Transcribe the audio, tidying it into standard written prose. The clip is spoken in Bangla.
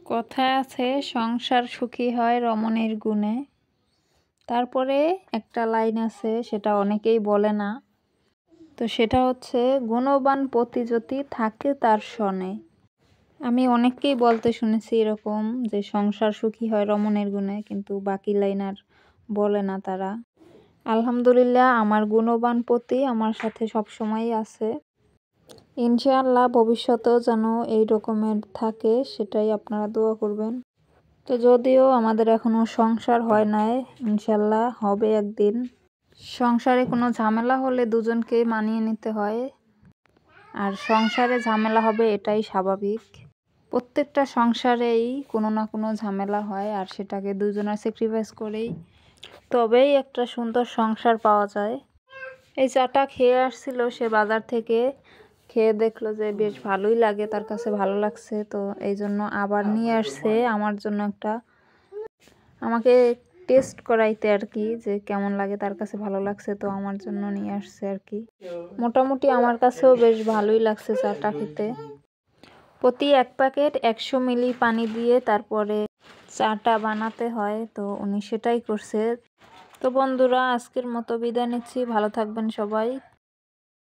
কথায় আছে সংসার সুখী হয় রমণীর গুণে। তারপরে একটা লাইন আছে, সেটা অনেকেই বলে না। তো সেটা হচ্ছে, গুণবান পতি যদি থাকে তার সনে। আমি অনেককেই বলতে শুনেছি এরকম যে সংসার সুখী হয় রমণীর গুণে, কিন্তু বাকি লাইন আর বলে না তারা। আলহামদুলিল্লাহ, আমার গুণবান পতি আমার সাথে সবসময়ই আছে। ইনশাআল্লাহ ভবিষ্যতেও যেন এই রকমের থাকে, সেটাই আপনারা দোয়া করবেন। তো যদিও আমাদের এখনো সংসার হয় নাই, ইনশাল্লাহ হবে একদিন। সংসারে কোনো ঝামেলা হলে দুজনকেই মানিয়ে নিতে হয়, আর সংসারে ঝামেলা হবে এটাই স্বাভাবিক। প্রত্যেকটা সংসারেই কোনো না কোনো ঝামেলা হয়, আর সেটাকে দুজনের স্যাক্রিফাইস করেই তবেই একটা সুন্দর সংসার পাওয়া যায়। এই চাটা খেয়ে আসছিল সে বাজার থেকে, খেয়ে দেখলো যে বেশ ভালোই লাগে, তার কাছে ভালো লাগছে, তো এই জন্য আবার নিয়ে আসছে আমার জন্য একটা, আমাকে টেস্ট করাইতে আর কি, যে কেমন লাগে, তার কাছে ভালো লাগছে তো আমার জন্য নিয়ে আসছে আর কি। মোটামুটি আমার কাছেও বেশ ভালোই লাগছে চাটা খেতে। প্রতি 1 প্যাকেট 100 মিলি পানি দিয়ে তারপরে চাটা বানাতে হয়, তো উনি সেটাই করছে। তো বন্ধুরা, আজকের মতো বিদায় নিচ্ছি, ভালো থাকবেন সবাই।